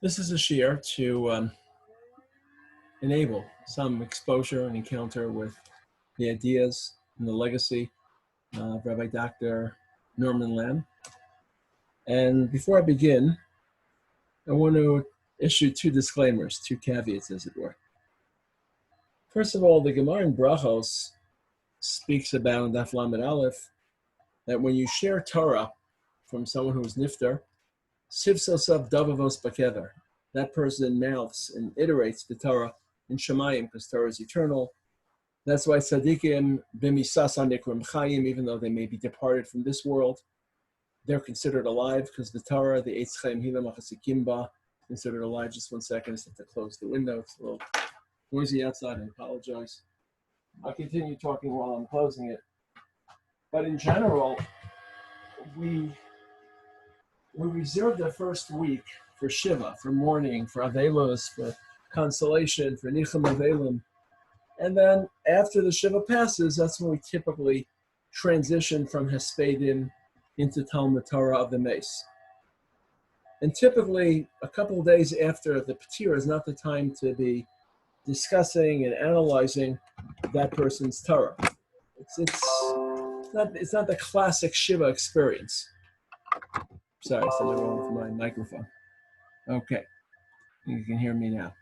This is a share to enable some exposure and encounter with the ideas and the legacy of Rabbi Dr. Norman Lamm. And before I begin, I want to issue two disclaimers, two caveats, as it were. First of all, the Gemara in Brachos speaks about in Daf Lamed Aleph that when you share Torah from someone who is niftar, sivsosav davavos bakever, that person mouths and iterates the Torah in Shemayim, because Torah is eternal. That's why tzaddikim b'misasa nikram chayim, even though they may be departed from this world, they're considered alive, because the Torah, the Eitz Chaim Hila Machasikim Ba, considered alive. Just 1 second, I just have to close the window. It's a little noisy outside, I apologize. I'll continue talking while I'm closing it. But in general, we reserve the first week for Shiva, for mourning, for Avelos, for consolation, for Nicham Avelim. And then after the Shiva passes, that's when we typically transition from Hespedim into Talmud Torah of the Mace. And typically, a couple of days after the Patir is not the time to be discussing and analyzing that person's Torah. It's not the classic Shiva experience. Sorry, something wrong with my microphone. Okay, you can hear me now.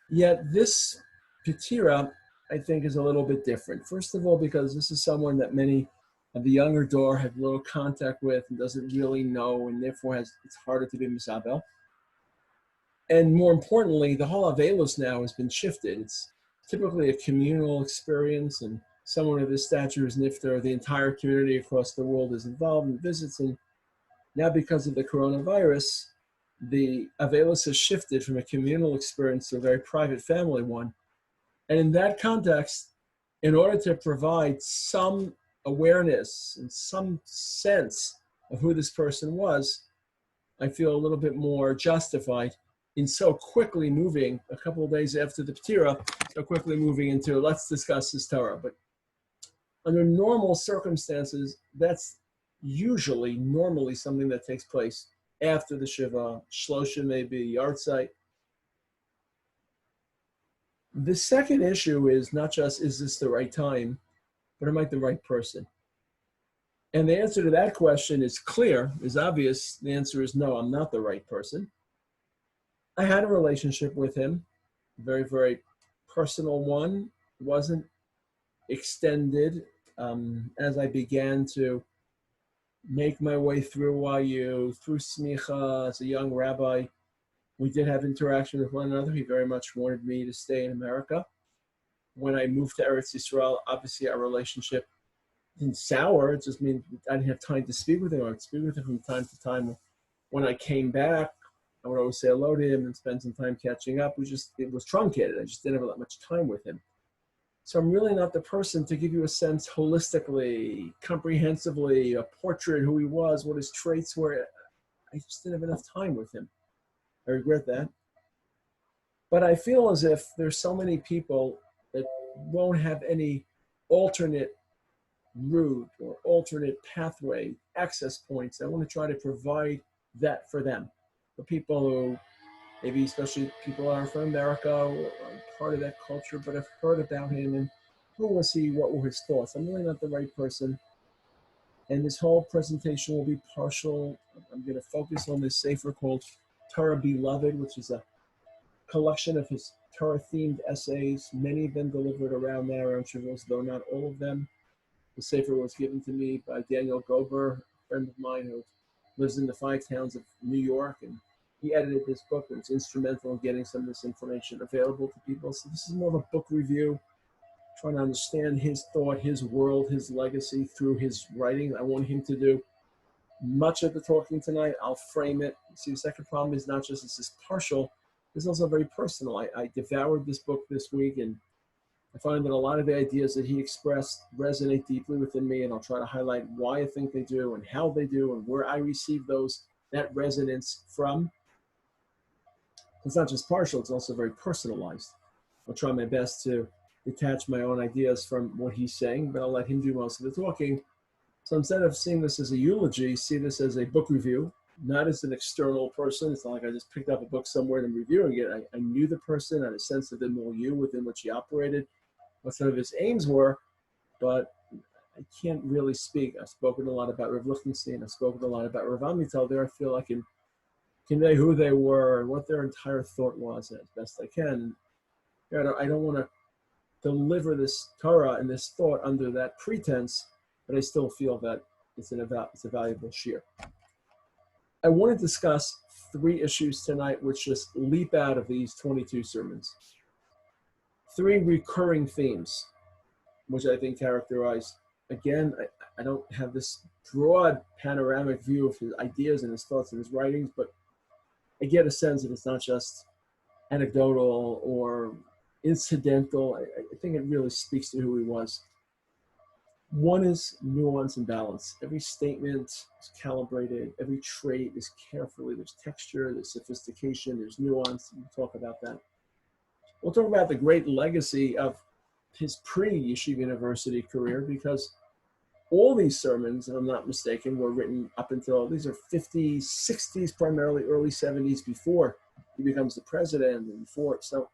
Yet this Patira, I think, is a little bit different. First of all, because this is someone that many of the younger door have little contact with and doesn't really know, and therefore it's harder to be misabel. And more importantly, the whole Avelos now has been shifted. It's typically a communal experience, and someone of this stature is niftar. The entire community across the world is involved and visits, and now because of the coronavirus, the Avelos has shifted from a communal experience to a very private family one. And in that context, in order to provide some awareness and some sense of who this person was, I feel a little bit more justified in so quickly moving, a couple of days after the Patira, so quickly moving into, let's discuss this Torah. But under normal circumstances, that's normally something that takes place after the Shiva, Shlosha maybe, Yartzeit. The second issue is not just, is this the right time, but am I the right person? And the answer to that question is clear, is obvious. The answer is no, I'm not the right person. I had a relationship with him, a very, very personal one. It wasn't extended. As I began to make my way through YU, through Smicha, as a young rabbi, we did have interaction with one another. He very much wanted me to stay in America. When I moved to Eretz Yisrael, obviously our relationship didn't sour. It just means I didn't have time to speak with him. I would speak with him from time to time. When I came back, I would always say hello to him and spend some time catching up. It was truncated. I just didn't have that much time with him. So I'm really not the person to give you a sense holistically, comprehensively, a portrait, who he was, what his traits were. I just didn't have enough time with him. I regret that. But I feel as if there's so many people that won't have any alternate route or alternate pathway, access points. I want to try to provide that for them. For people who, maybe especially people who are from America or are part of that culture, but have heard about him and who was he, what were his thoughts. I'm really not the right person. And this whole presentation will be partial. I'm going to focus on this Sefer called Torah Beloved, which is a collection of his Torah-themed essays, many of them delivered around there, around Shavuos, though not all of them. The Sefer was given to me by Daniel Gober, a friend of mine who lives in the 5 towns of New York, and he edited this book and was instrumental in getting some of this information available to people. So this is more of a book review, trying to understand his thought, his world, his legacy through his writing. I want him to do much of the talking tonight. I'll frame it. See, the second problem is not just this is partial, it's also very personal. I devoured this book this week, and I find that a lot of the ideas that he expressed resonate deeply within me, and I'll try to highlight why I think they do and how they do and where I receive that resonance from. It's not just partial, it's also very personalized. I'll try my best to detach my own ideas from what he's saying, but I'll let him do most of the talking. So instead of seeing this as a eulogy, see this as a book review. not as an external person. It's not like I just picked up a book somewhere and I'm reviewing it. I knew the person, I had a sense of the milieu within which he operated, what some of his aims were, but I can't really speak. I've spoken a lot about Rav Lichtenstein. I've spoken a lot about Rav Amital. There I feel I can convey who they were and what their entire thought was as best I can. I don't want to deliver this Torah and this thought under that pretense, but I still feel that it's a valuable shiur. I want to discuss 3 issues tonight which just leap out of these 22 sermons. 3 recurring themes, which I think characterize, again, I don't have this broad panoramic view of his ideas and his thoughts and his writings, but I get a sense that it's not just anecdotal or incidental. I think it really speaks to who he was. One is nuance and balance. Every statement is calibrated. Every trait is carefully. There's texture, there's sophistication, there's nuance. We'll talk about that. We'll talk about the great legacy of his pre-Yeshiva University career, because all these sermons, if I'm not mistaken, were written up until, these are 50s, 60s, primarily early 70s, before he becomes the president and before. So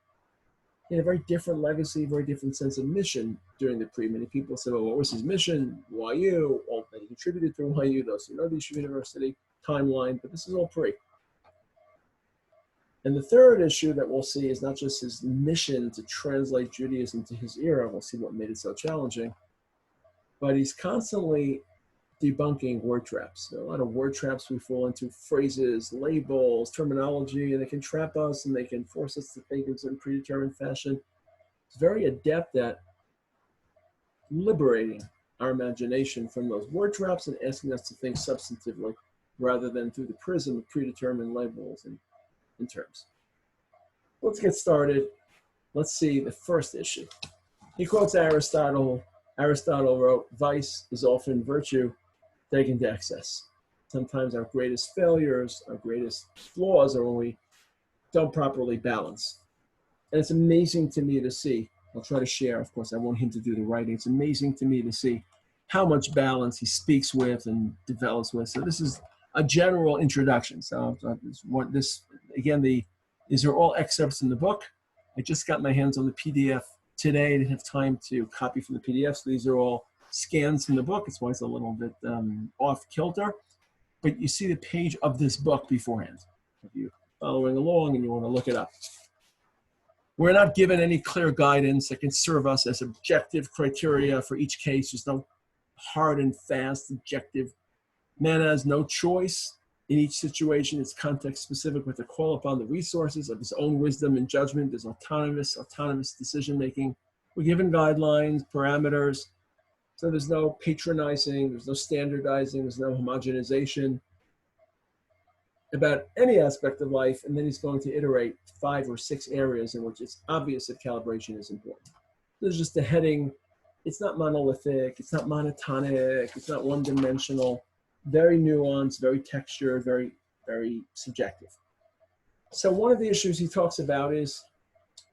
he had a very different legacy, very different sense of mission during the pre. Many people say, well, what was his mission? YU, all that he contributed to YU, those who know the Yeshiva University timeline, but this is all pre. And the third issue that we'll see is not just his mission to translate Judaism to his era, we'll see what made it so challenging, but he's constantly debunking word traps. There are a lot of word traps we fall into, phrases, labels, terminology, and they can trap us and they can force us to think in some predetermined fashion. He's very adept at liberating our imagination from those word traps and asking us to think substantively rather than through the prism of predetermined labels and terms. Let's get started. Let's see the first issue. He quotes Aristotle. Aristotle wrote, "Vice is often virtue taken to excess." Sometimes our greatest failures, our greatest flaws are when we don't properly balance. And it's amazing to me to see, I'll try to share, of course, I want him to do the writing. It's amazing to me to see how much balance he speaks with and develops with. So this is a general introduction. So these are all excerpts in the book. I just got my hands on the PDF today. I didn't have time to copy from the PDF, so these are all scans from the book. It's why it's a little bit off kilter. But you see the page of this book beforehand. If you're following along and you want to look it up. We're not given any clear guidance that can serve us as objective criteria for each case. There's no hard and fast objective. Man has no choice in each situation. It's context specific, with a call upon the resources of his own wisdom and judgment. There's autonomous decision making. We're given guidelines, parameters. So there's no patronizing, there's no standardizing, there's no homogenization about any aspect of life. And then he's going to iterate 5 or 6 areas in which it's obvious that calibration is important. There's just a heading. It's not monolithic. It's not monotonic. It's not one-dimensional. Very nuanced, very textured, very, very subjective. So one of the issues he talks about is,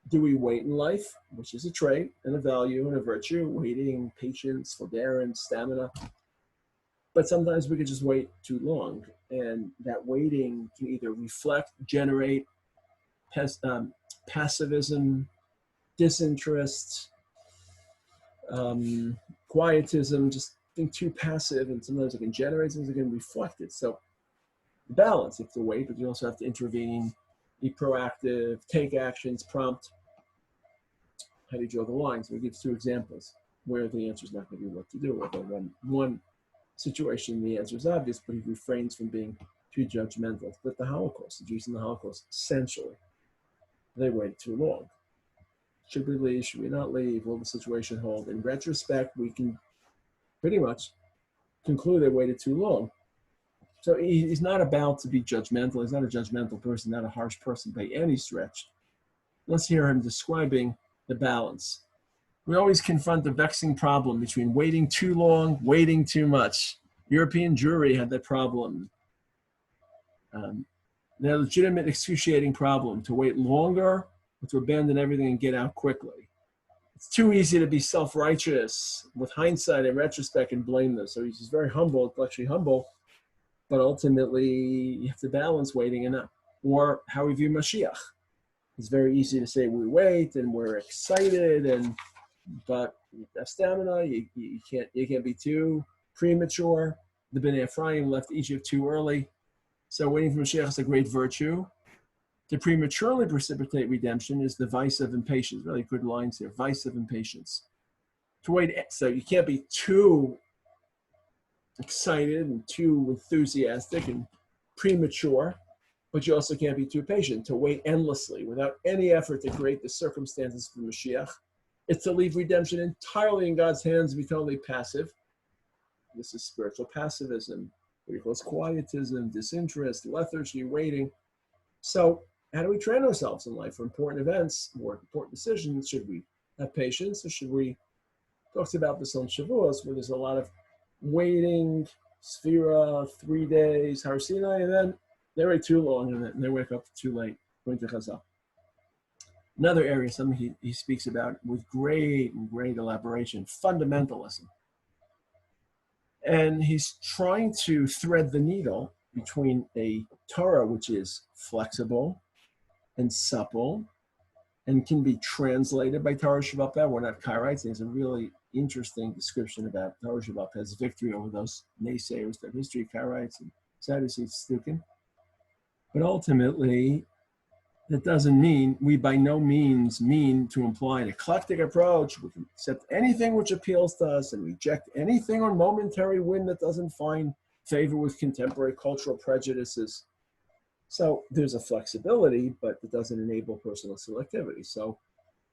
do we wait in life, which is a trait and a value and a virtue, waiting, patience, forbearance, stamina. But sometimes we can just wait too long. And that waiting can either reflect, generate passivism, disinterest, quietism, just being too passive, and sometimes it can generate things that can reflect it. So balance, you have to wait, but you also have to intervene, be proactive, take actions, prompt. How do you draw the line? So he gives 2 examples where the answer is not going to be what to do. Although one situation, the answer is obvious, but he refrains from being too judgmental. But the Holocaust, the Jews in the Holocaust, essentially, they waited too long. Should we leave? Should we not leave? Will the situation hold? In retrospect, we can pretty much conclude they waited too long. So he's not about to be judgmental. He's not a judgmental person, not a harsh person by any stretch. Let's hear him describing the balance. We always confront the vexing problem between waiting too long, waiting too much. European Jewry had that problem. The legitimate excruciating problem, to wait longer or to abandon everything and get out quickly. It's too easy to be self-righteous with hindsight and retrospect and blame them. So he's just very humble, intellectually humble. But ultimately, you have to balance waiting and not. Or how we view Mashiach. It's very easy to say we wait and we're excited, but you have stamina. You can't be too premature. The Bnei Ephraim left Egypt too early, so waiting for Mashiach is a great virtue. To prematurely precipitate redemption is the vice of impatience. Really good lines here. Vice of impatience. To wait, so you can't be too excited and too enthusiastic and premature, but you also can't be too patient. To wait endlessly without any effort to create the circumstances for Mashiach, it's to leave redemption entirely in God's hands and be totally passive. This is spiritual passivism, what he calls quietism, disinterest, lethargy, waiting. So how do we train ourselves in life for important events, more important decisions? Should we have patience, or should we talk about this on Shavuos, where there's a lot of waiting, Sphira, 3 days, Har Sinai, and then they wait too long and they wake up too late, going to Chazal. Another area, something he speaks about with great elaboration, fundamentalism. And he's trying to thread the needle between a Torah which is flexible and supple and can be translated by Torah Shabbat Peh. We're not Kairites. There's a really interesting description about Torah Shabbat Peh's victory over those naysayers, their history, Kairites and Sadducees, Stukin. But ultimately, that doesn't mean, we by no means mean to imply an eclectic approach. We can accept anything which appeals to us and reject anything on momentary whim that doesn't find favor with contemporary cultural prejudices. So there's a flexibility, but it doesn't enable personal selectivity. So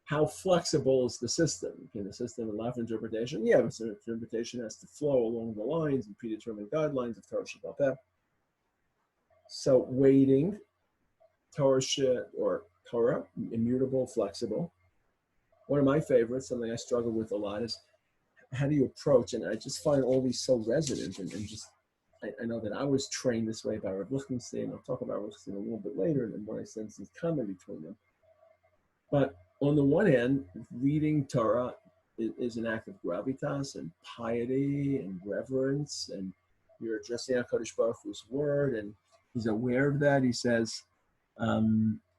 how flexible is the system? Can the system allow for interpretation? Yeah, but interpretation has to flow along the lines and predetermined guidelines of Torah Shabbat Peh. So waiting, Torah, immutable, flexible. One of my favorites, something I struggle with a lot, is how do you approach, and I just find all these so resonant, and just, I know that I was trained this way by Rav Lichtenstein. I'll talk about Rav Lichtenstein a little bit later, and what I sense is common between them. But on the one hand, reading Torah is an act of gravitas and piety and reverence, and you're addressing HaKadosh Baruch Hu's word, and he's aware of that. He says,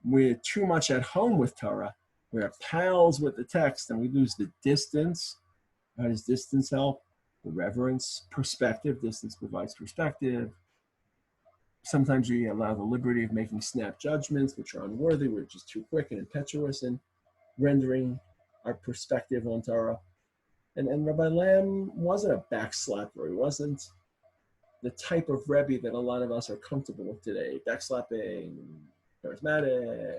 we're too much at home with Torah. We're pals with the text, and we lose the distance. How does distance help? The reverence, perspective. Distance provides perspective. Sometimes we allow the liberty of making snap judgments, which are unworthy. We're just too quick and impetuous in rendering our perspective on Torah. And Rabbi Lamm wasn't a backslapper. He wasn't the type of Rabbi that a lot of us are comfortable with today. Backslapping, charismatic.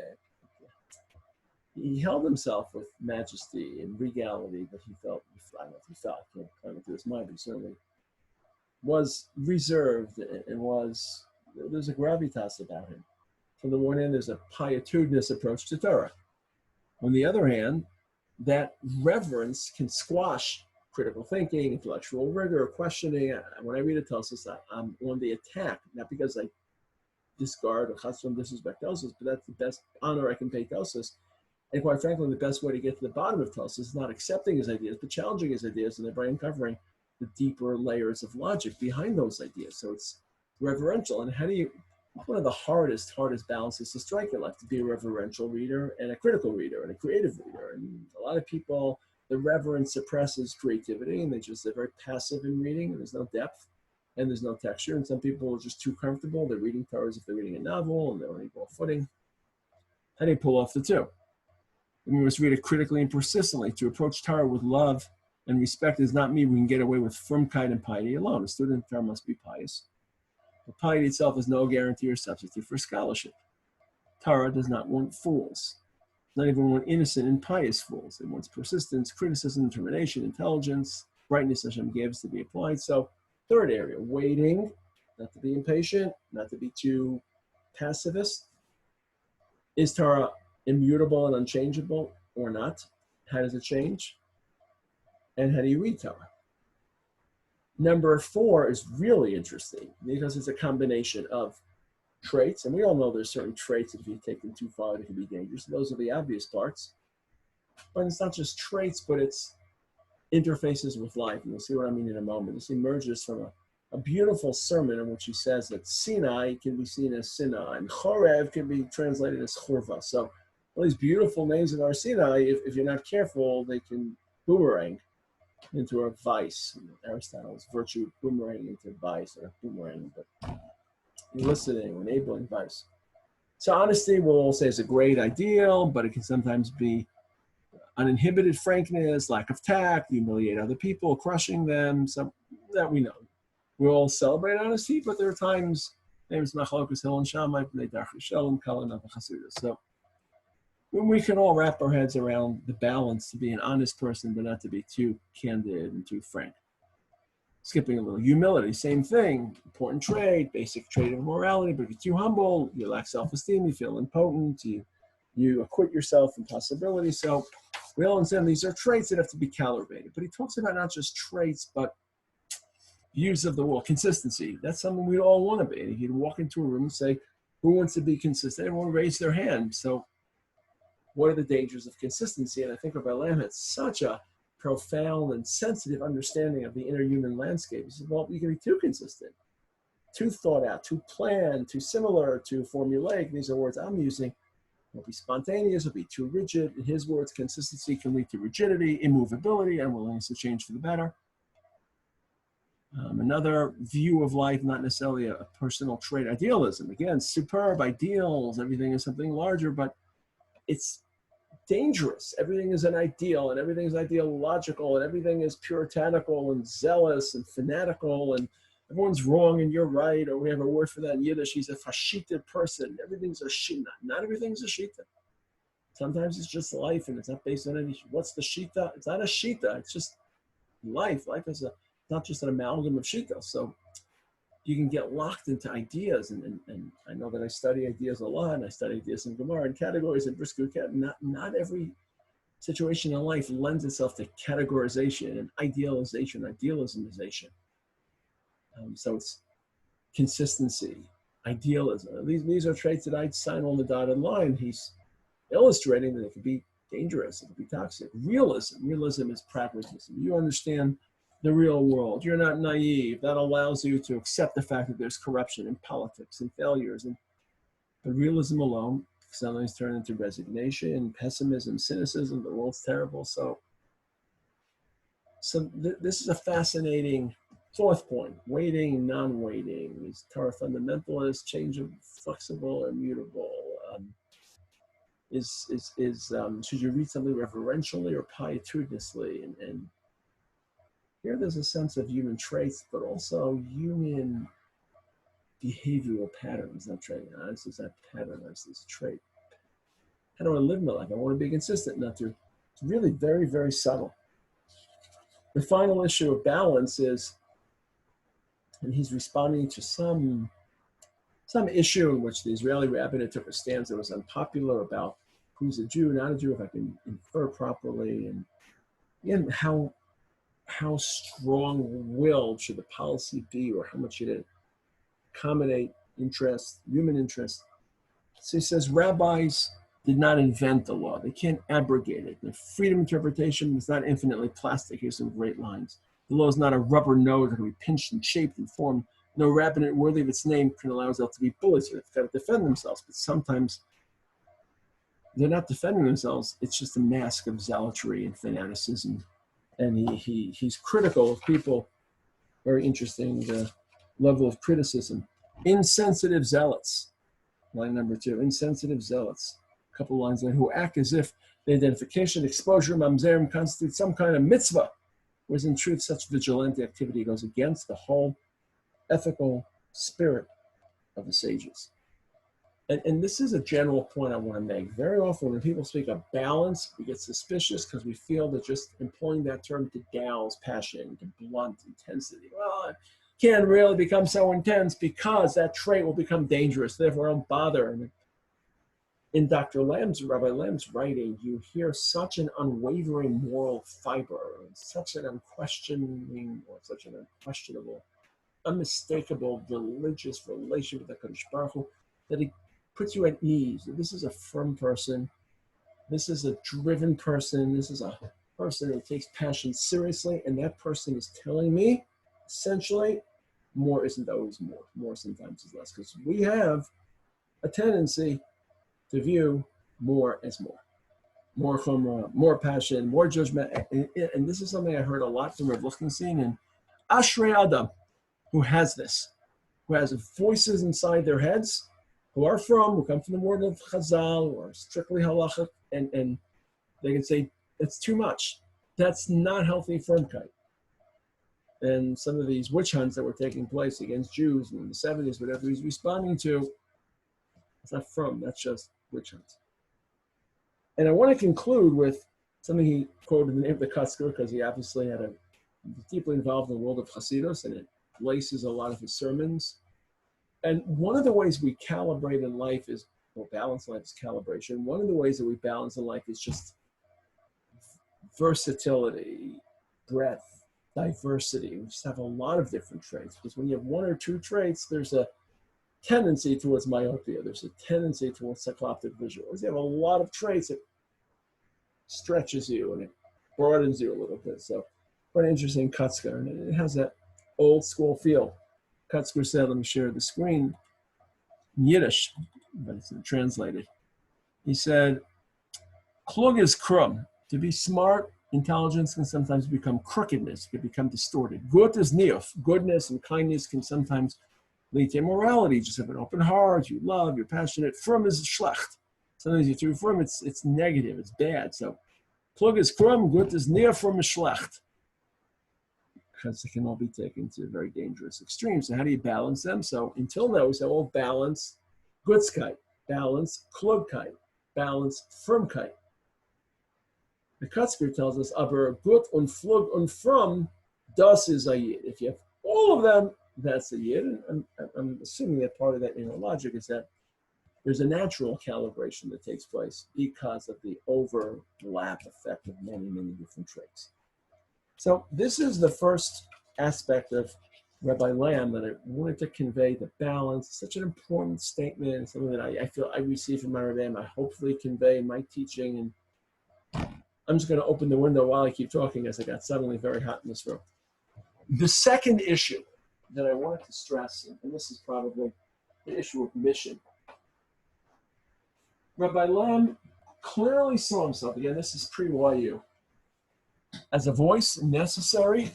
He held himself with majesty and regality that he felt, I don't know if he felt, I can't climb into his mind, but he certainly was reserved and there's a gravitas about him. From the one hand, there's a pietudinous approach to Torah. On the other hand, that reverence can squash critical thinking, intellectual rigor, questioning. When I read a Tosfos, I'm on the attack, not because I discard or chasam disrespect Tosfos, but that's the best honor I can pay Tosfos. And quite frankly, the best way to get to the bottom of Tosfos is not accepting his ideas, but challenging his ideas and thereby uncovering the deeper layers of logic behind those ideas. So it's reverential. And one of the hardest balances to strike in life, to be a reverential reader and a critical reader and a creative reader. And a lot of people, the reverence suppresses creativity, and they're very passive in reading, and there's no depth and there's no texture. And some people are just too comfortable. They're reading Torah as if they're reading a novel, and they're on equal footing. How do you pull off the two? And we must read it critically and persistently. To approach Torah with love and respect does not mean we can get away with frumkeit and piety alone. A student of Torah must be pious. But piety itself is no guarantee or substitute for scholarship. Torah does not want fools. Not even want innocent and pious fools. It wants persistence, criticism, determination, intelligence, brightness Hashem gives to be applied. So, third area, waiting, not to be impatient, not to be too pacifist. Is Torah immutable and unchangeable or not? How does it change? And how do you read Torah? Number 4 is really interesting because it's a combination of traits, and we all know there's certain traits that if you take them too far, they can be dangerous. Those are the obvious parts. But it's not just traits, but it's interfaces with life. And we'll see what I mean in a moment. This emerges from a a beautiful sermon in which he says that Sinai can be seen as Sinai, and Chorev can be translated as Churva. So all these beautiful names of our Sinai, if you're not careful, they can boomerang into a vice. Aristotle's virtue boomerang into vice, or boomerang, but eliciting, enabling vice. So honesty, we'll all say, is a great ideal, but it can sometimes be uninhibited frankness, lack of tact, humiliate other people, crushing them. So that we know. We all celebrate honesty, but there are times, names Machlokas Hill and Shammai, Shalom, Kalan, so we can all wrap our heads around the balance to be an honest person, but not to be too candid and too frank. Skipping a little, humility, same thing, important trait, basic trait of morality, but if you're too humble, you lack self-esteem, you feel impotent, you acquit yourself from possibility. So we all understand these are traits that have to be calibrated. But he talks about not just traits, but views of the world, consistency. That's something we all want to be. If you walk into a room and say, who wants to be consistent? Everyone will raise their hand. So what are the dangers of consistency? And I think Rabbi Lamm had such a profound and sensitive understanding of the inner human landscape. He said, well, you can be too consistent, too thought out, too planned, too similar, too formulaic. These are words I'm using. It'll be spontaneous, it'll be too rigid. In his words, consistency can lead to rigidity, immovability, unwillingness to change for the better. Another view of life, not necessarily a personal trait, idealism. Again, superb, ideals, everything is something larger, but it's dangerous. Everything is an ideal, and everything is ideological, and everything is puritanical and zealous and fanatical, and everyone's wrong and you're right, or we have a word for that in Yiddish, he's a fashita person. Everything's a shita. Not everything's a shita. Sometimes it's just life, and it's not based on any, what's the shita? It's not a shita, it's just life. Life is not just an amalgam of shita. So you can get locked into ideas, and I know that I study ideas a lot, and I study ideas in Gemara and categories and Briscoe. Not every situation in life lends itself to categorization and idealization. So it's consistency, idealism. These are traits that I'd sign on the dotted line. He's illustrating that it could be dangerous, it could be toxic. Realism is pragmatism. You understand the real world. You're not naive. That allows you to accept the fact that there's corruption in politics and failures. But realism alone sometimes turns into resignation, pessimism, cynicism. The world's terrible. So this is a fascinating fourth point: waiting, non-waiting. These Torah fundamentalists, change of flexible, immutable. Should you read something reverentially or pietudinously? And here there's a sense of human traits, but also human behavioral patterns. Not trait. This is that pattern. This is a trait. How do I live my life? I want to be consistent, not to. It's really very, very subtle. The final issue of balance is, and he's responding to some issue in which the Israeli rabbinate took a stance that was unpopular about who's a Jew, not a Jew, if I can infer properly, and again, how strong-willed should the policy be, or how much should it accommodate interest, human interest. So he says rabbis did not invent the law. They can't abrogate it. The freedom of interpretation is not infinitely plastic. Here's some great lines. The law is not a rubber nose that can be pinched and shaped and formed. No rabbinate worthy of its name can allow itself to be bullied. So they've got to defend themselves. But sometimes they're not defending themselves. It's just a mask of zealotry and fanaticism. And he's critical of people. Very interesting, the level of criticism. Insensitive zealots. Line number 2, insensitive zealots. A couple lines there, who act as if the identification, exposure, mamzerim constitutes some kind of mitzvah, whereas in truth such vigilante activity goes against the whole ethical spirit of the sages. And this is a general point I want to make. Very often when people speak of balance, we get suspicious because we feel that just employing that term to douse passion, to blunt intensity. Well, it can't really become so intense because that trait will become dangerous. Therefore, don't bother. And in Rabbi Lamb's writing, you hear such an unwavering moral fiber, such an unquestionable, unmistakable religious relation with the Kadosh Baruch Hu, that it puts you at ease. This is a firm person. This is a driven person. This is a person who takes passion seriously. And that person is telling me, essentially, more isn't always more. More sometimes is less, because we have a tendency to view more as more. More chumrah, more passion, more judgment. And this is something I heard a lot from Rav Lichtenstein and Ashrei Adam, who has this, who has voices inside their heads, who come from the word of Chazal, or strictly halachic, and they can say, it's too much. That's not healthy firmkeit. And some of these witch hunts that were taking place against Jews in the 70s, whatever he's responding to, it's not from, that's just witch hunts. And I want to conclude with something he quoted in the Kotzker, because he obviously deeply involved in the world of Hasidus, and it laces a lot of his sermons. And one of the ways we calibrate in life is, well, balance in life is calibration. One of the ways that we balance in life is just versatility, breadth, diversity. We just have a lot of different traits, because when you have one or two traits, there's a tendency towards myopia. There's a tendency towards cycloptic visuals. You have a lot of traits that stretches you and it broadens you a little bit. So quite interesting Kotzker, and it has that old school feel. Kotzker said, let me share the screen in Yiddish, but it's not translated. He said, klug is krum. To be smart, intelligence can sometimes become crookedness, can become distorted. Gut is niyuf. Goodness and kindness can sometimes lead to immorality. Just have an open heart, you love, you're passionate. Frum is schlecht. Sometimes you're too frum, it's negative, it's bad. So klug is krum, gut is niyuf, frum is schlecht. Because it can all be taken to very dangerous extremes. So how do you balance them? So until now, we said, well, balance gutzkeit, balance klugkeit, balance firmkeit. The Kotzker tells us, aber gut und flug und frum, das is a yid. If you have all of them, that's a yid. And I'm assuming that part of that inner logic is that there's a natural calibration that takes place because of the overlap effect of many, many different traits. So this is the first aspect of Rabbi Lamm that I wanted to convey, the balance. Such an important statement, something that I feel I receive from my Rabbi, and I hopefully convey in my teaching. And I'm just going to open the window while I keep talking, as I got suddenly very hot in this room. The second issue that I wanted to stress, and this is probably the issue of mission. Rabbi Lamm clearly saw himself, again, this is pre-YU, as a voice necessary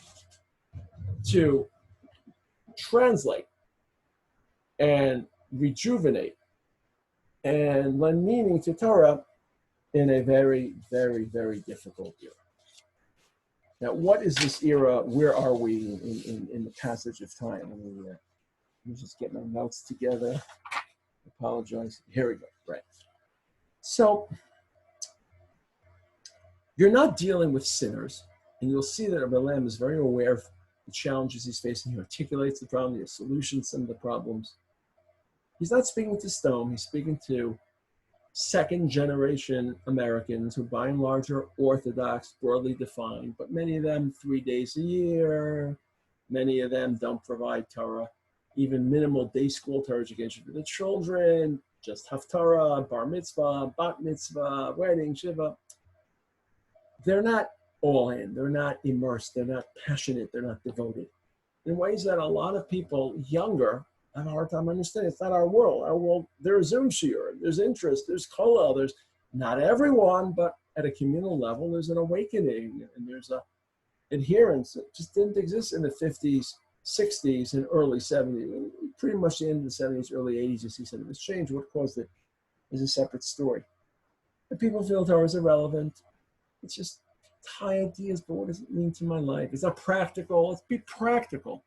to translate and rejuvenate and lend meaning to Torah in a very, very, very difficult era. Now, what is this era? Where are we in the passage of time? Let me just get my notes together. I apologize. Here we go. Right. So, you're not dealing with sinners, and you'll see that Rabbi Lamm is very aware of the challenges he's facing. He articulates the problem, he has solutions to some of the problems. He's not speaking to stone, he's speaking to second-generation Americans who by and large are Orthodox, broadly defined, but many of them 3 days a year, many of them don't provide Torah, even minimal day school Torah education for the children, just Haftarah, Bar Mitzvah, Bat Mitzvah, wedding, Shiva. They're not all in, they're not immersed, they're not passionate, they're not devoted. In ways that a lot of people younger have a hard time understanding. It's not our world. Our world, there's Zoom share, there's interest, there's kollel, there's not everyone, but at a communal level, there's an awakening and there's a adherence that just didn't exist in the 50s, 60s, and early 70s. Pretty much the end of the 70s, early 80s, you see some of this change. What caused it is a separate story. The people feel Torah is irrelevant. It's just high ideas, but what does it mean to my life? It's not practical. Let's be practical.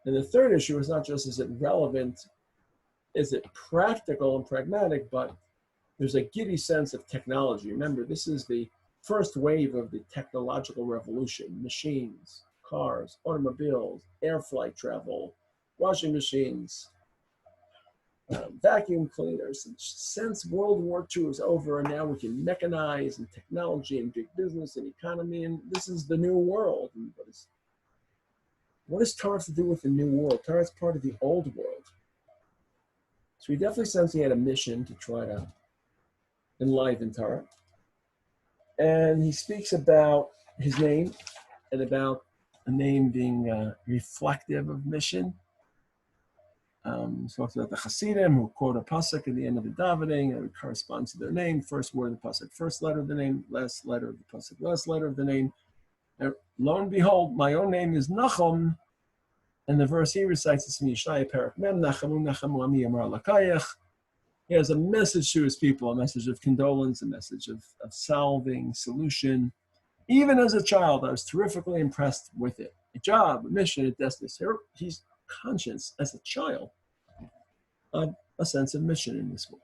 And the third issue is not just is it relevant, is it practical and pragmatic, but there's a giddy sense of technology. Remember, this is the first wave of the technological revolution. Machines, cars, automobiles, air flight travel, washing machines, vacuum cleaners. And since World War II is over and now we can mechanize and technology and big business and economy, and this is the new world. And what does Torah have to do with the new world? Torah is part of the old world. So he definitely sense he had a mission to try to enliven Torah. And he speaks about his name and about a name being reflective of mission. Talks about the Hasidim who quote a pasuk at the end of the davening and it corresponds to their name. First word of the pasuk, first letter of the name, last letter of the pasuk, last letter of the name. And lo and behold, my own name is Nachum, and the verse he recites is from Yeshaya Perek Mem, Nachamu Nachamu Ami Amar Lakayach. He has a message to his people, a message of condolence, a message of solving, solution. Even as a child, I was terrifically impressed with it. A job, a mission, a destiny. He's conscious as a child of a sense of mission in this world.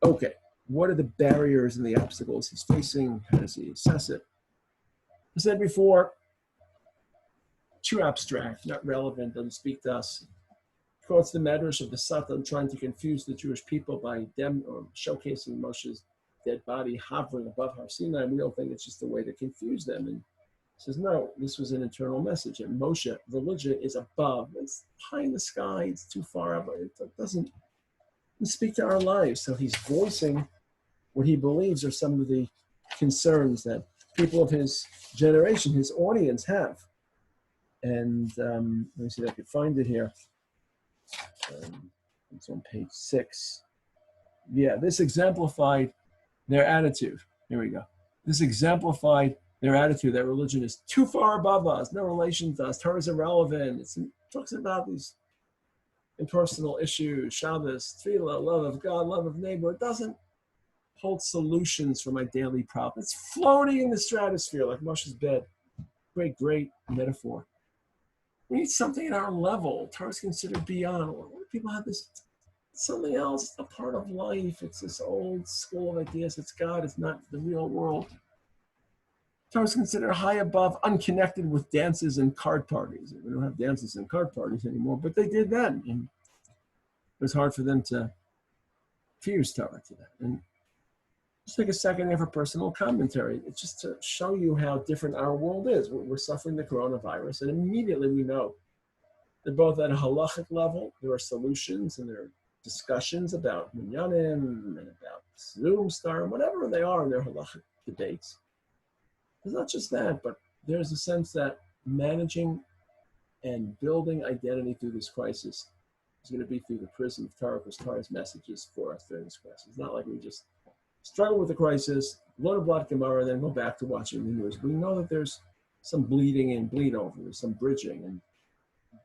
Okay, what are the barriers and the obstacles he's facing? How does he assess it? I said before, too abstract, not relevant, doesn't speak to us. Quotes the Medrash of the Satan trying to confuse the Jewish people by them or showcasing Moshe's dead body hovering above Har Sinai. We don't think it's just a way to confuse them. And says, no, this was an internal message. And Moshe, religion is above. It's high in the sky. It's too far up. It doesn't speak to our lives. So he's voicing what he believes are some of the concerns that people of his generation, his audience have. And let me see if I could find it here. It's on page 6. Yeah, this exemplified their attitude. Here we go. This exemplified their attitude that religion is too far above us, no relation to us, Torah is irrelevant. It talks about these impersonal issues, Shabbos, Tefillah, love of God, love of neighbor. It doesn't hold solutions for my daily problem. It's floating in the stratosphere like Moshe's bed. Great metaphor. We need something at our level. Torah is considered beyond. What do people have this? Something else, it's a part of life. It's this old school of ideas. It's God, it's not the real world. Torah is considered high above, unconnected with dances and card parties. We don't have dances and card parties anymore, but they did then. And it was hard for them to fuse Torah to that. And just take a second here for personal commentary. It's just to show you how different our world is. We're suffering the coronavirus, and immediately we know that both at a halachic level, there are solutions and there are discussions about minyanim and about Zoom star, whatever they are in their halachic debates. It's not just that, but there's a sense that managing and building identity through this crisis is going to be through the prism of Torah, because Torah's messages for us during this crisis. It's not like we just struggle with the crisis, learn a blood Gemara, and then go back to watching the news. We know that there's some bleeding and bleed over, there's some bridging, and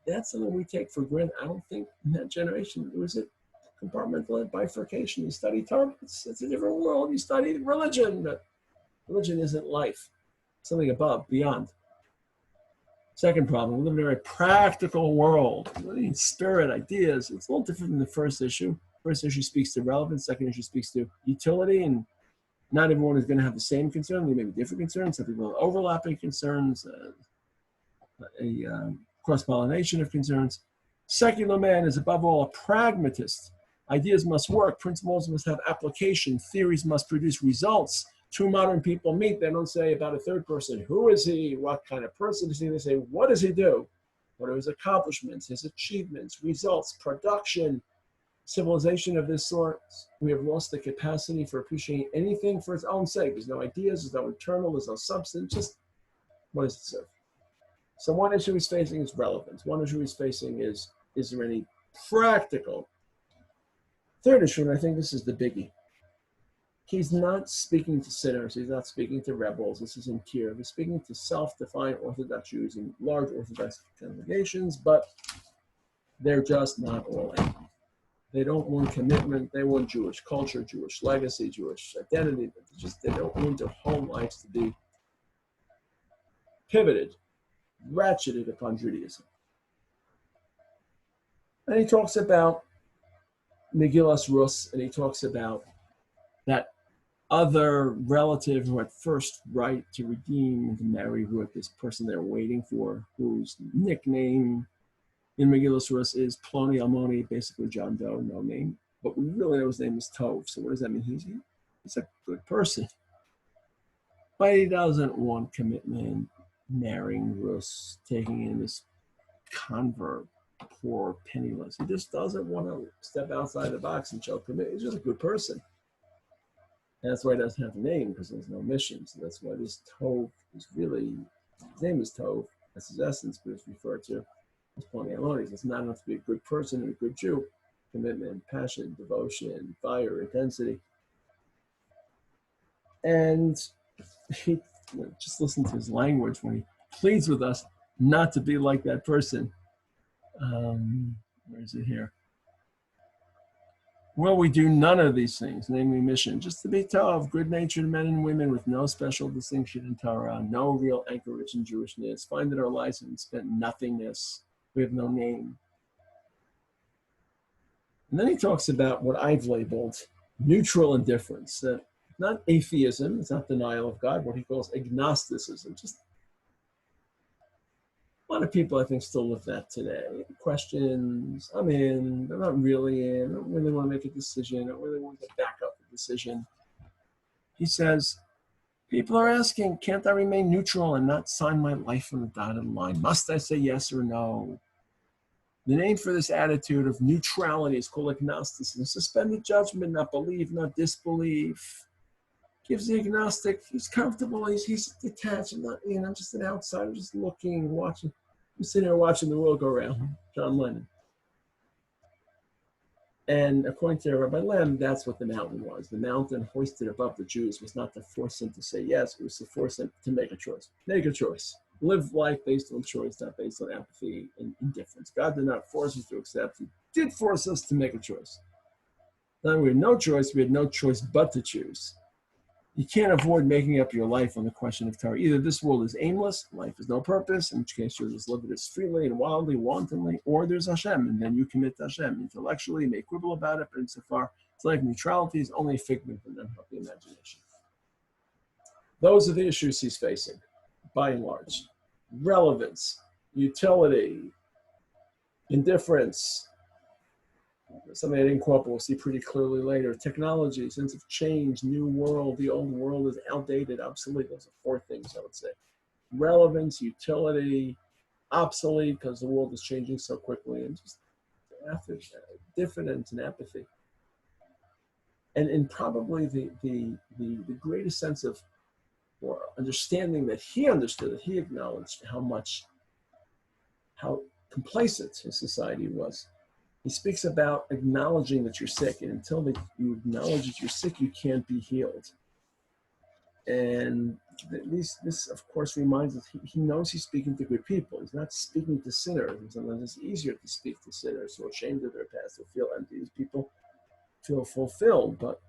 that's something we take for granted. I don't think in that generation there was a compartmental bifurcation. You study Torah, it's a different world. You study religion, but religion isn't life. Something above, beyond. Second problem, we live in a very practical world. Spirit, ideas, it's a little different than the first issue. First issue speaks to relevance. Second issue speaks to utility, and not everyone is going to have the same concern. There may be different concerns. Some people have overlapping concerns, a cross-pollination of concerns. Secular man is above all a pragmatist. Ideas must work. Principles must have application. Theories must produce results. Two modern people meet. They don't say about a third person, who is he? What kind of person is he? They say, what does he do? What are his accomplishments, his achievements, results, production? Civilization of this sort, we have lost the capacity for appreciating anything for its own sake. There's no ideas, there's no internal, there's no substance, just what does it serve? So one issue he's facing is relevance. One issue he's facing is there any practical? Third issue, and I think this is the biggie. He's not speaking to sinners. He's not speaking to rebels. This is in Kiev. He's speaking to self-defined Orthodox Jews in large Orthodox congregations, but they're just not all in. They don't want commitment. They want Jewish culture, Jewish legacy, Jewish identity. They don't want their whole lives to be pivoted, ratcheted upon Judaism. And he talks about Megillas Rus, and he talks about that other relative who had first right to redeem and to marry Ruth, this person they're waiting for, whose nickname in Megillas Rus is Ploni Almoni, basically John Doe, no name. But we really know his name is Tov. So what does that mean? He's a good person. But he doesn't want commitment, marrying Rus, taking in this convert, poor, penniless. He just doesn't want to step outside the box and show commitment. He's just a good person. And that's why he doesn't have a name, because there's no mission. So that's why this Tov is really His name is Tov. That's his essence, but it's referred to as plenty. It's not enough to be a good person and a good Jew. Commitment, passion, devotion, fire, intensity. And he, just listen to his language when he pleads with us not to be like that person. Where is it here? Will we do none of these things, namely mission, just to be Tov, good-natured men and women with no special distinction in Torah, no real anchorage in Jewishness, find that our lives have been spent nothingness, we have no name. And then he talks about what I've labeled neutral indifference, that not atheism, it's not denial of God, what he calls agnosticism. Just a lot of people, I think, still live that today. Questions, I'm in, I'm not really in, I don't really want to make a decision, I don't really want to back up the decision. He says, people are asking, can't I remain neutral and not sign my life on the dotted line? Must I say yes or no? The name for this attitude of neutrality is called agnosticism. Suspended judgment, not believe, not disbelief. Gives the agnostic, he's comfortable, he's detached, not, just an outsider, just looking, watching. I'm sitting there watching the world go around, John Lennon. And according to Rabbi Lamm, that's what the mountain was. The mountain hoisted above the Jews was not to force them to say yes, it was to force them to make a choice. Make a choice. Live life based on choice, not based on apathy and indifference. God did not force us to accept. He did force us to make a choice. Then we had no choice. We had no choice but to choose. You can't avoid making up your life on the question of Torah. Either this world is aimless, life has no purpose, in which case you'll just live it as freely and wildly, wantonly, or there's Hashem, and then you commit to Hashem. Intellectually, you may quibble about it, but insofar it's like neutrality is only a figment of the imagination. Those are the issues he's facing, by and large. Relevance, utility, indifference. Something I didn't quote, but we'll see pretty clearly later. Technology, sense of change, new world. The old world is outdated, obsolete. Those are four things I would say. Relevance, utility, obsolete, because the world is changing so quickly, and just diffidence and apathy. And probably the greatest sense of or understanding that he understood, that he acknowledged how complacent his society was. He speaks about acknowledging that you're sick, and until you acknowledge that you're sick, you can't be healed. And this, of course, reminds us he knows he's speaking to good people. He's not speaking to sinners. And sometimes it's easier to speak to sinners who are ashamed of their past, who feel empty. These people feel fulfilled. But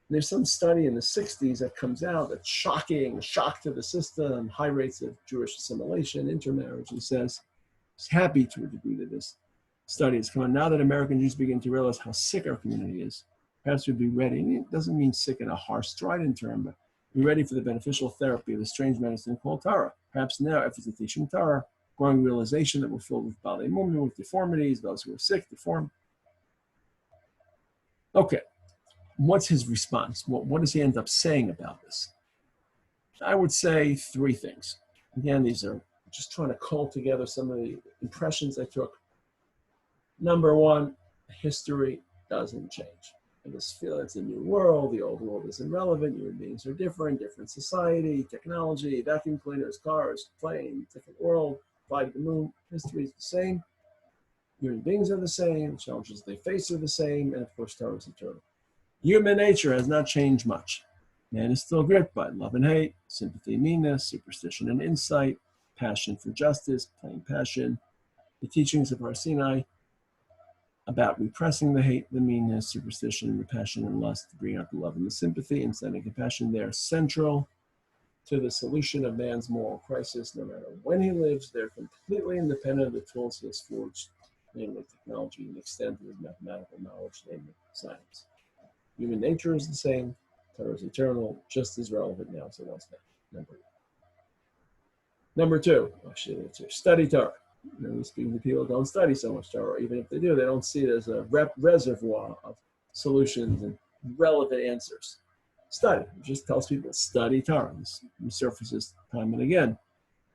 there's some study in the 60s that comes out that's shocking, shock to the system, high rates of Jewish assimilation, intermarriage, and says he's happy to a degree that this study has come on. Now that American Jews begin to realize how sick our community is, perhaps we'd be ready. And it doesn't mean sick in a harsh, strident term, but be ready for the beneficial therapy of the strange medicine called Torah. Perhaps now, after the teaching Torah, growing realization that we're filled with Balei Mumim, with deformities, those who are sick, deformed. Okay, what's his response? What does he end up saying about this? I would say three things. Again, these are just trying to cull together some of the impressions I took. Number one, history doesn't change. I just feel it's a new world. The old world is irrelevant. Human beings are different society, technology, vacuum cleaners, cars, planes, different world, fly to the moon. History is the same. Human beings are the same. Challenges they face are the same. And of course, Torah is eternal. Human nature has not changed much. Man is still gripped by love and hate, sympathy and meanness, superstition and insight, passion for justice, plain passion. The teachings of Har Sinai about repressing the hate, the meanness, superstition, the passion, and lust to bring out the love and the sympathy, insight and compassion. They are central to the solution of man's moral crisis. No matter when he lives, they're completely independent of the tools he has forged, namely technology and the extent of his mathematical knowledge, namely science. Human nature is the same. Torah is eternal, just as relevant now as it was then. Number two, study Torah. We speak to people who don't study so much Torah. Even if they do, they don't see it as a reservoir of solutions and relevant answers. Study. It just tells people, study Torah. This resurfaces time and again.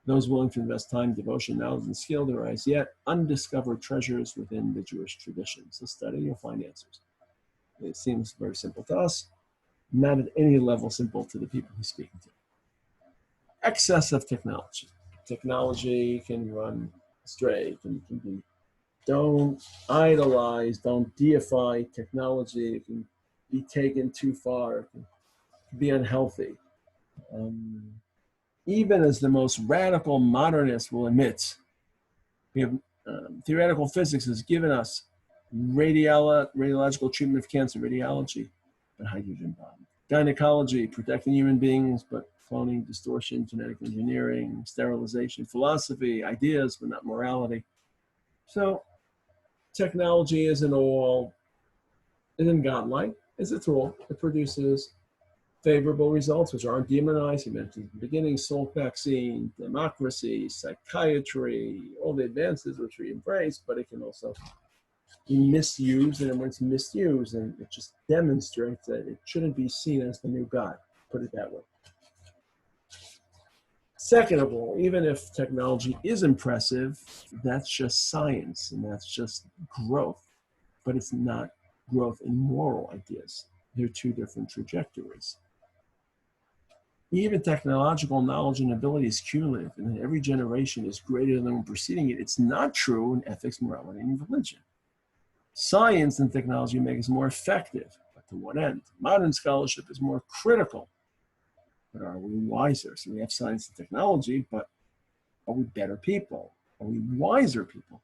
Those willing to invest time, devotion, knowledge, and skill, there are as yet undiscovered treasures within the Jewish tradition. So study, you'll find answers. It seems very simple to us, not at any level simple to the people he's speaking to. excess of technology. Technology can run astray, can be, don't idolize, don't deify technology. It can be taken too far, it can be unhealthy. Even as the most radical modernists will admit, we have theoretical physics has given us radiological treatment of cancer, radiology, but hydrogen bomb. Gynecology, protecting human beings, but cloning, distortion, genetic engineering, sterilization, philosophy, ideas, but not morality. So technology isn't godlike. It's a tool. It produces favorable results, which aren't demonized. You mentioned at the beginning, Salk vaccine, democracy, psychiatry, all the advances which we embrace, but it can also be misused. And when it's misused, and it just demonstrates that it shouldn't be seen as the new God, put it that way. Second of all, even if technology is impressive, that's just science and that's just growth, but it's not growth in moral ideas. They're two different trajectories. Even technological knowledge and ability is cumulative, and every generation is greater than the one preceding it. It's not true in ethics, morality, and religion. Science and technology make us more effective, but to what end? Modern scholarship is more critical, but are we wiser? So we have science and technology, but are we better people? Are we wiser people?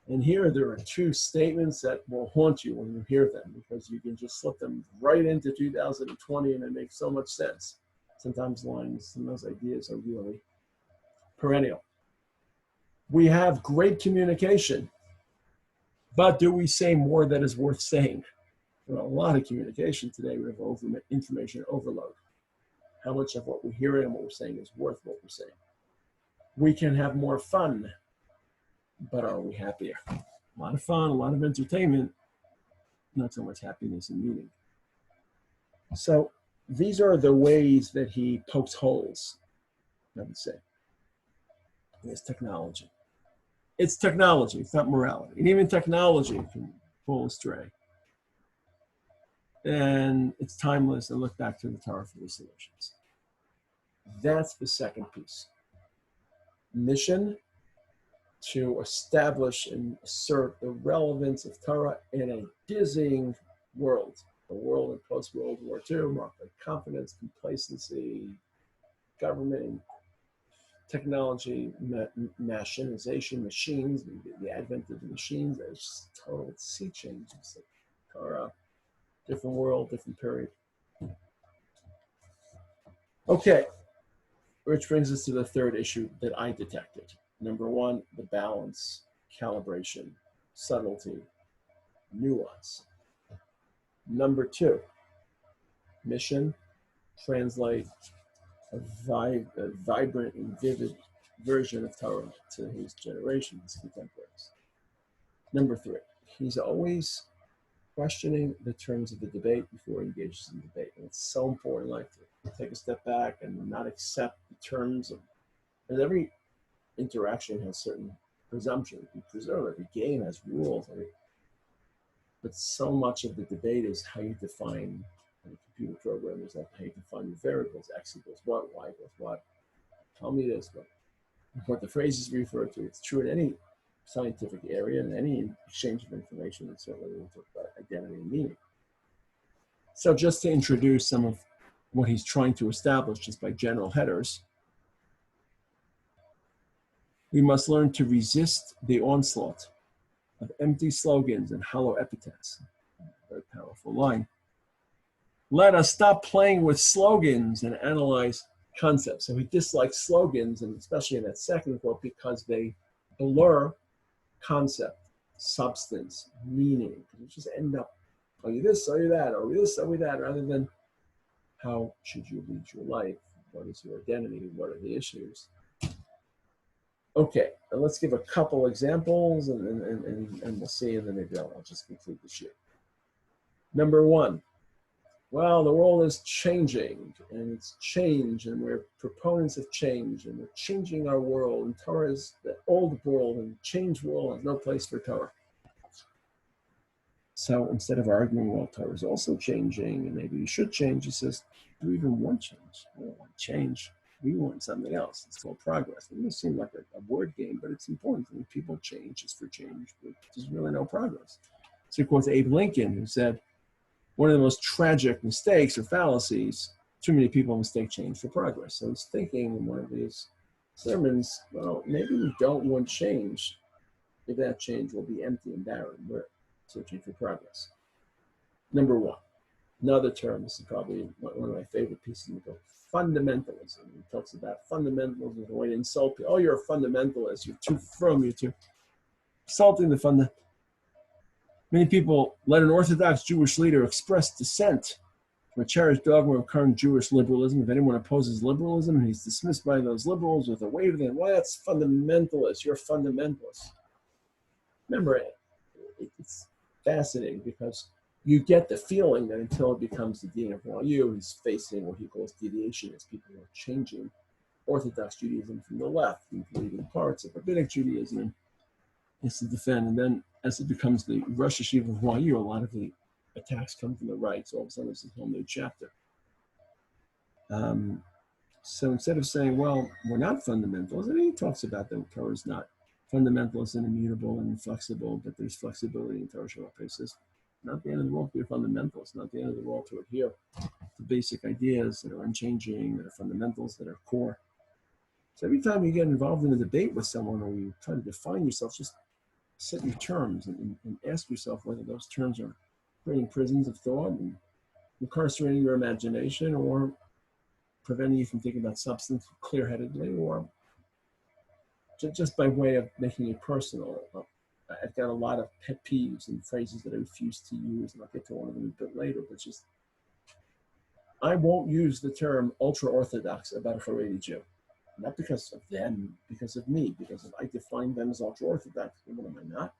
And here there are two statements that will haunt you when you hear them, because you can just slip them right into 2020 and they make so much sense. Sometimes lines and those ideas are really perennial. We have great communication, but do we say more that is worth saying? Well, a lot of communication today, we have information overload. How much of what we're hearing and what we're saying is worth what we're saying? We can have more fun, but are we happier? A lot of fun, a lot of entertainment, not so much happiness and meaning. So these are the ways that he pokes holes, I would say. It's technology. It's technology, it's not morality. And even technology can fall astray. And it's timeless, and look back to the Torah for the solutions. That's the second piece. Mission to establish and assert the relevance of Torah in a dizzying world. A world in post-World War II marked by confidence, complacency, government, technology, machinization, machines, the advent of the machines. There's just total sea changes. Torah, different world, different period. Okay, which brings us to the third issue that I detected. Number one, the balance, calibration, subtlety, nuance. Number two, mission, translate a vibrant and vivid version of Torah to his generation, his contemporaries. Number three, he's always questioning the terms of the debate before he engages in debate. And it's so important, like to take a step back and not accept the terms of, and every interaction has certain presumptions. You preserve every game has rules, but so much of the debate is how you define, computer programmers, like how you define the variables, x equals what, y equals what. Tell me this, but what the phrases refer to. It's true in any scientific area and any exchange of information, and certainly when we talk about identity and meaning. So just to introduce some of what he's trying to establish just by general headers, we must learn to resist the onslaught of empty slogans and hollow epithets. Very powerful line. Let us stop playing with slogans and analyze concepts. So he dislikes slogans, and especially in that second quote, because they blur concept, substance, meaning. You just end up, are you this, are you that, are we this, are we that, rather than how should you lead your life? What is your identity? What are the issues? Okay, and let's give a couple examples and we'll see, and then maybe I'll just conclude the sheet. Number one, well, the world is changing, and it's change, and we're proponents of change, and we're changing our world, and Torah is the old world, and changed world has no place for Torah. So instead of arguing, well, Torah is also changing, and maybe you should change, he says, do you even want change? I don't want change. We want something else. It's called progress. It may seem like a word game, but it's important. When people change, it's for change, but there's really no progress. So of course, Abe Lincoln, who said, one of the most tragic mistakes or fallacies, too many people mistake change for progress. So he's thinking in one of these sermons, well, maybe we don't want change if that change will be empty and barren. We're searching for progress. Number one, another term, this is probably one of my favorite pieces in the book, fundamentalism. He talks about fundamentalism as a way to insult people. Oh, you're a fundamentalist, you're too firm, you're too insulting the fundamentalist. Many people let an Orthodox Jewish leader express dissent from a cherished dogma of current Jewish liberalism. If anyone opposes liberalism, he's dismissed by those liberals with a wave of them. Well, that's fundamentalist. You're a fundamentalist. Remember, it's fascinating because you get the feeling that until it becomes the dean of NYU, he's facing what he calls deviationists. People are changing Orthodox Judaism from the left, and leaving parts of Rabbinic Judaism is to defend. And then as it becomes the Rosh Hashiva of NYU, a lot of the attacks come from the right. So all of a sudden, it's a whole new chapter. So instead of saying, well, we're not fundamentalists, and he talks about that Torah is not fundamentalist and immutable and inflexible, but there's flexibility in Torah Shabbat. He says, not the end of the world to be a fundamentalist, not the end of the world to adhere to basic ideas that are unchanging, that are fundamentals, that are core. So every time you get involved in a debate with someone or you try to define yourself, just set your terms and ask yourself whether those terms are creating prisons of thought and incarcerating your imagination or preventing you from thinking about substance clear-headedly, or just by way of making it personal. I've got a lot of pet peeves and phrases that I refuse to use, and I'll get to one of them a bit later, but just, I won't use the term ultra-Orthodox about a Haredi Jew. Not because of them, because of me, because if I define them as ultra-Orthodox, what am I not?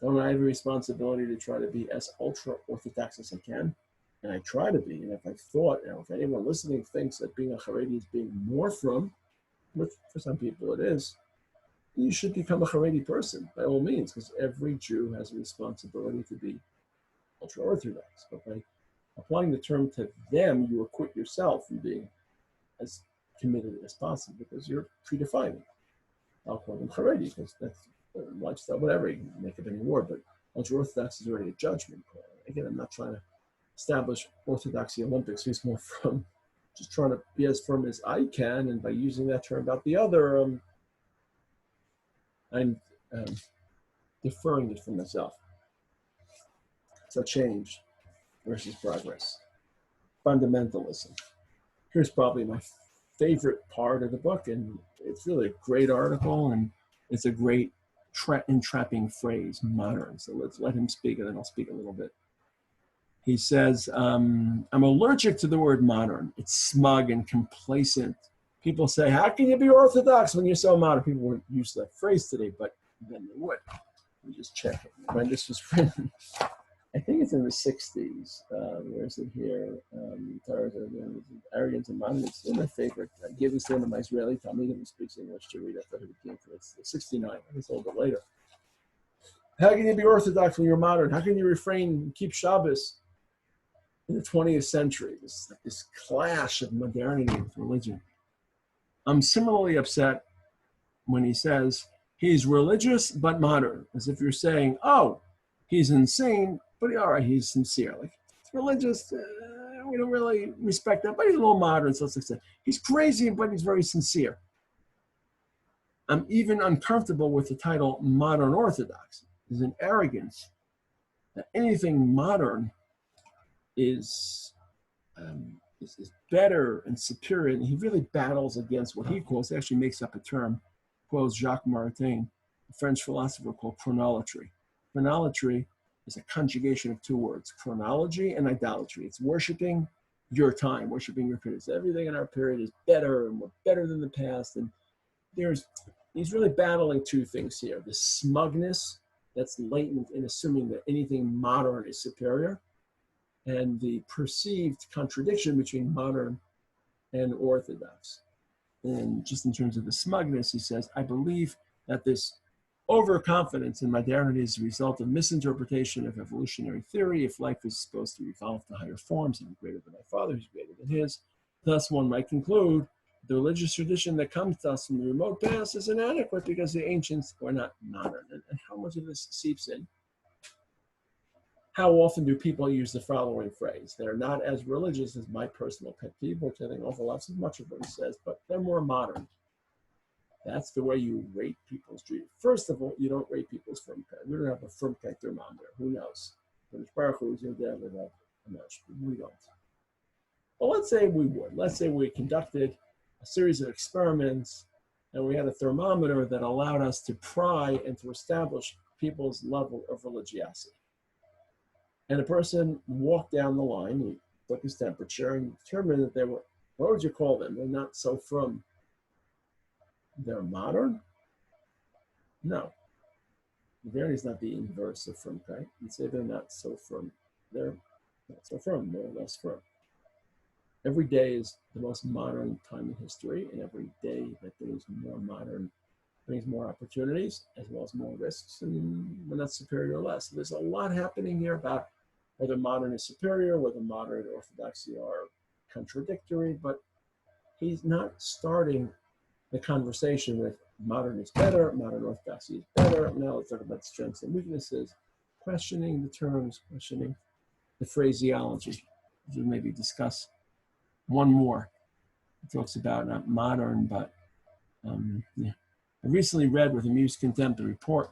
Don't I have a responsibility to try to be as ultra-Orthodox as I can? And I try to be, and if I thought, if anyone listening thinks that being a Haredi is being more from, which for some people it is, you should become a Haredi person, by all means, because every Jew has a responsibility to be ultra-Orthodox. But by applying the term to them, you acquit yourself from being as committed as possible, because you're predefining. I'll call them Haredi, because that's lifestyle, whatever, you can make up any word, but ultra-Orthodox is already a judgment call. Again, I'm not trying to establish Orthodoxy Olympics, it's more from just trying to be as firm as I can, and by using that term about the other, I'm deferring it from myself. So change versus progress. Fundamentalism. Here's probably my favorite part of the book, and it's really a great article, and it's a great entrapping phrase, modern. So let's let him speak, and then I'll speak a little bit. He says, I'm allergic to the word modern. It's smug and complacent. People say, how can you be Orthodox when you're so modern? People wouldn't use that phrase today, but then they would. Let me just check it. When this was written, I think it's in the 60s. Where is it here? Arrogance and modern. It's one of my favorite. I gave this to one of my Israeli Talmudim who speaks English to read. I thought it came from it's 69. I think it's a little bit later. How can you be Orthodox when you're modern? How can you refrain and keep Shabbos in the 20th century? This clash of modernity with religion. I'm similarly upset when he says he's religious but modern, as if you're saying, oh, he's insane, but all right, he's sincere. Like, he's religious, we don't really respect that, but he's a little modern, so let's accept. He's crazy, but he's very sincere. I'm even uncomfortable with the title modern Orthodox. There's an arrogance that anything modern is better and superior, and he really battles against what he calls, he actually makes up a term, quotes Jacques Maritain, a French philosopher, called chronolatry. Chronolatry is a conjugation of two words, chronology and idolatry. It's worshiping your time, worshiping your period. So everything in our period is better, and we're better than the past. And he's really battling two things here. The smugness that's latent in assuming that anything modern is superior, and the perceived contradiction between modern and Orthodox. And just in terms of the smugness, he says, I believe that this overconfidence in modernity is a result of misinterpretation of evolutionary theory. If life is supposed to evolve to higher forms, I'm greater than my father, who's greater than his. Thus, one might conclude the religious tradition that comes to us from the remote past is inadequate because the ancients were not modern. And how much of this seeps in? How often do people use the following phrase? They're not as religious as my personal pet peeve, which I think overlaps with much of what he says, but they're more modern. That's the way you rate people's dreams. First of all, you don't rate people's firmkeit. We don't have a firmkeit thermometer. Who knows? We don't. But let's say we would. Let's say we conducted a series of experiments and we had a thermometer that allowed us to pry and to establish people's level of religiosity. And a person walked down the line, he took his temperature and determined that they were, what would you call them? They're not so firm. They're modern? No. Modernity is not the inverse of firmkeit. You'd say they're not so firm. They're not so firm, they're less firm. Every day is the most modern time in history, and every day that there is more modern brings more opportunities as well as more risks, and we're not superior or less. So there's a lot happening here about whether modern is superior, whether modern and orthodoxy are contradictory, but he's not starting the conversation with modern is better, modern orthodoxy is better. Now let's talk about strengths and weaknesses, questioning the terms, questioning the phraseology. We'll maybe discuss one more. It talks about not modern, but yeah. I recently read with amused contempt a report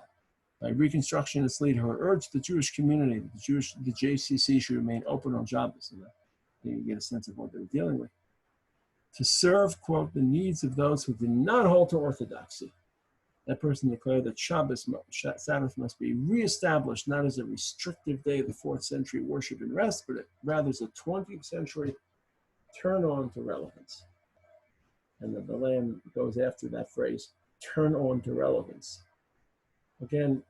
by Reconstructionist leader who urged the Jewish community, the JCC should remain open on Shabbos. And you get a sense of what they were dealing with. To serve, quote, the needs of those who did not hold to orthodoxy. That person declared that Sabbath must be reestablished not as a restrictive day of the 4th century worship and rest, but rather as a 20th century turn on to relevance. And the Lamm goes after that phrase, turn on to relevance. Again,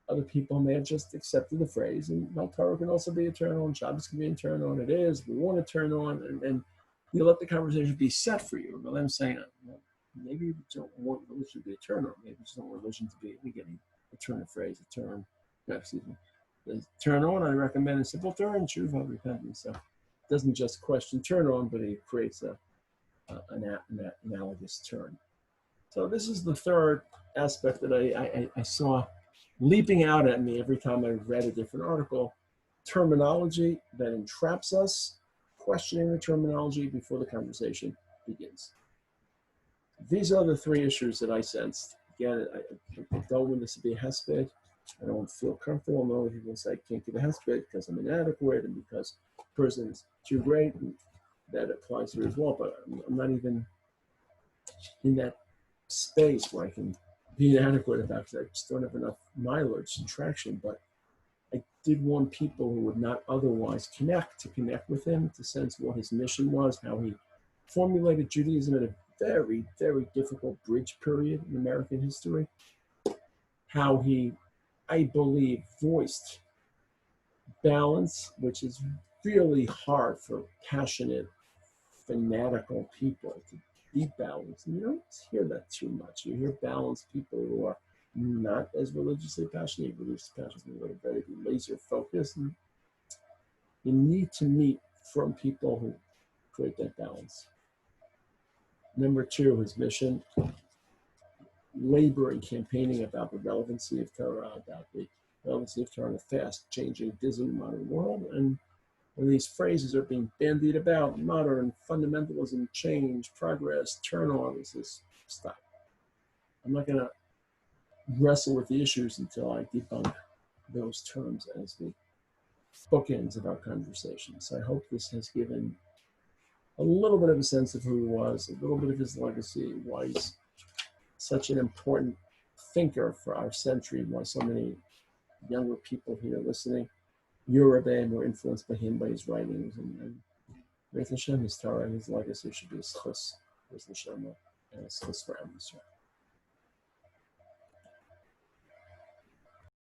other people may have just accepted the phrase, and well, Torah can also be a turn on, Shabbos can be a turn on, it is, we want to turn on, and you let the conversation be set for you. But I'm saying, well, maybe you don't want religion to be a turn on, maybe you just don't want religion to be, again, a turn of phrase, a turn, excuse me. The turn on, I recommend a simple turn, tshuva, repentance. So it doesn't just question turn on, but it creates an analogous turn. So this is the third aspect that I saw leaping out at me every time I read a different article. Terminology that entraps us, questioning the terminology before the conversation begins. These are the three issues that I sensed. Again, I don't want this to be a hesped. I don't feel comfortable knowing people say I can't give a hesped because I'm inadequate and because the person is too great. And that applies here as well, but I'm not even in that space where I can be inadequate about it. I just don't have enough mileage and traction, but I did want people who would not otherwise connect to connect with him, to sense what his mission was, how he formulated Judaism at a very, very difficult bridge period in American history, how he, I believe, voiced balance, which is really hard for passionate, fanatical people to be balanced. And you don't hear that too much. You hear balanced people who are not as religiously passionate, very laser focused. And you need to meet from people who create that balance. Number two, his mission, labor and campaigning about the relevancy of Torah, about the relevancy of Torah in a fast-changing, dizzy modern world. And when these phrases are being bandied about, modern, fundamentalism, change, progress, turn on, he says, stop. I'm not going to wrestle with the issues until I debunk those terms as the bookends of our conversation. So I hope this has given a little bit of a sense of who he was, a little bit of his legacy, why he's such an important thinker for our century, why so many younger people here listening, your Rabbi, were influenced by him, by his writings, and Hashem, his Torah, his legacy should be a schus, and a schus for Am Yisrael.